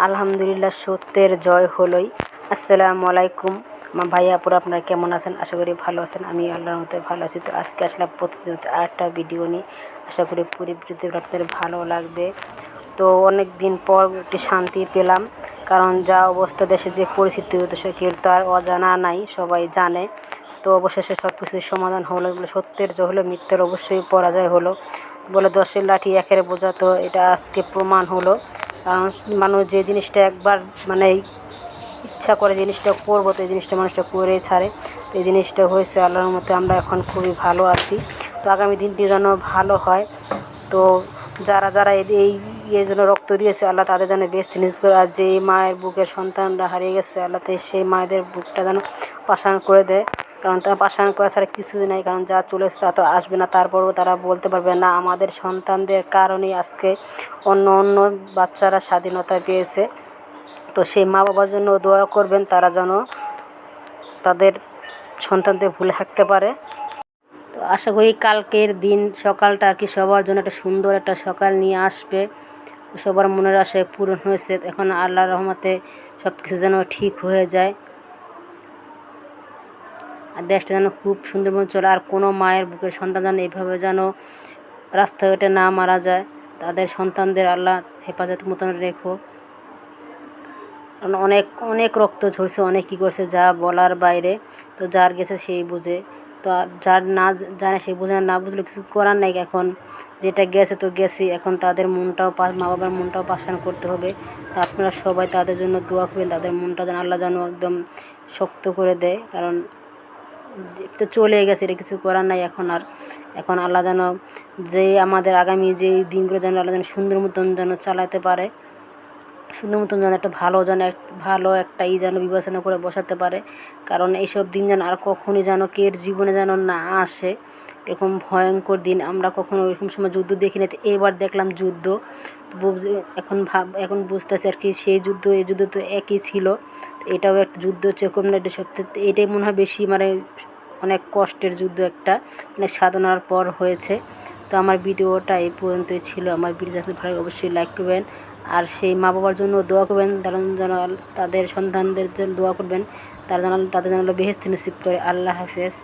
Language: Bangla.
আলহামদুলিল্লাহ, সত্যের জয় হলোই। আসসালামু আলাইকুম আমার ভাইয়া আপুরা, আপনারা কেমন আছেন? আশা করি ভালো আছেন। আমি আল্লাহর মতো ভালো আছি। তো আজকে আসলাম প্রতিনিয়ত আরেকটা ভিডিও নিয়ে। আশা করি পুরো ভিডিওটা আপনাদের ভালো লাগবে। তো অনেক দিন পর একটি শান্তি পেলাম, কারণ যা অবস্থা দেশে যে পরিস্থিতি হতো সে কেউ তো আর অজানা নাই, সবাই জানে। তো অবশেষে সব কিছুর সমাধান হলো। বলে সত্যের জয় হলো, মিথ্যের অবশ্যই পরাজয় হলো। বলে 10-এর লাঠি 1-এর বোঝা, তো এটা আজকে প্রমাণ হলো। কারণ মানুষ যে জিনিসটা একবার মানে ইচ্ছা করে জিনিসটা করবো, তো এই জিনিসটা মানুষটা করে ছাড়ে। তো এই জিনিসটা হয়েছে আল্লাহর মতে, আমরা এখন খুবই ভালো আছি। তো আগামী দিনটি যেন ভালো হয়। তো যারা যারা এই ইয়ের জন্য রক্ত দিয়েছে, আল্লাহ তাদের যেন বেস্ট নিজ করে। আর যে মায়ের বুকের সন্তানরা হারিয়ে গেছে, আল্লাহ সেই মায়েদের বুকটা যেন পাষাণ করে দেয়। কারণ তারা পাষাণ করা ছাড়া কিছুই নাই, কারণ যা চলেছে তা তো আসবে না। তারপরও তারা বলতে পারবে না আমাদের সন্তানদের কারণেই আজকে অন্য বাচ্চারা স্বাধীনতা পেয়েছে। তো সেই মা বাবার জন্য দোয়া করবেন, তারা যেন তাদের সন্তানদের ভুলে থাকতে পারে। তো আশা করি কালকের দিন সকালটা আর কি সবার জন্য একটা সুন্দর একটা সকাল নিয়ে আসবে। সবার মনের আশায় পূরণ হয়েছে। এখন আল্লাহর রহমতে সব কিছু যেন ঠিক হয়ে যায়, আর দেশটা যেন খুব সুন্দরভাবে চলে। আর কোনো মায়ের বুকের সন্তান যেন এইভাবে যেন রাস্তাঘাটে না মারা যায়। তাদের সন্তানদের আল্লাহ হেফাজত মতন রেখো। কারণ অনেক অনেক রক্ত ঝরছে, অনেক কী করছে যা বলার বাইরে। তো যার গেছে সেই বুঝে, তো যার না জানে সেই বুঝে না বুঝলে কিছু করার নাই। এখন যেটা গেছে তো গেছি, এখন তাদের মনটাও মা বাবার মনটাও পাষাণ করতে হবে। তো আপনারা সবাই তাদের জন্য দোয়া করবেন, তাদের মনটা যেন আল্লাহ যেন একদম শক্ত করে দেয়। কারণ তো চলে গেছে, এটা কিছু করার নাই এখন আল্লাহ যেন যে আমাদের আগামী যে দিনগুলো যেন আল্লাহ যেন সুন্দর মতন যেন চালাতে পারে, সুন্দর মতন যেন একটা ভালো একটা যেন বিবেচনা করে বসাতে পারে। কারণ এইসব দিন যেন আর কখনই যেন কের জীবনে যেন না আসে। এরকম ভয়ঙ্কর দিন আমরা কখনো ওইরকম সময় যুদ্ধ দেখিনি, তো এবার দেখলাম যুদ্ধ। এখন বুঝতেছি আর কি, সেই যুদ্ধ এই যুদ্ধ তো একই ছিল। এটাও একটা যুদ্ধ হচ্ছে, কম না, এটা সবথেকে এটাই মনে হয় বেশি অনেক কষ্টের যুদ্ধ, একটা অনেক সাধনার পর হয়েছে। তো আমার ভিডিওটা এই পর্যন্তই ছিল। আমার ভিডিও যদি ভালো অবশ্যই লাইক করবেন, আর সেই মা বাবার জন্য দোয়া করবেন, তারা যেন তাদের সন্তানদের জন্য দোয়া করবেন, তাদের যেন বেহেশত নসিব করে। আল্লাহ হাফেজ।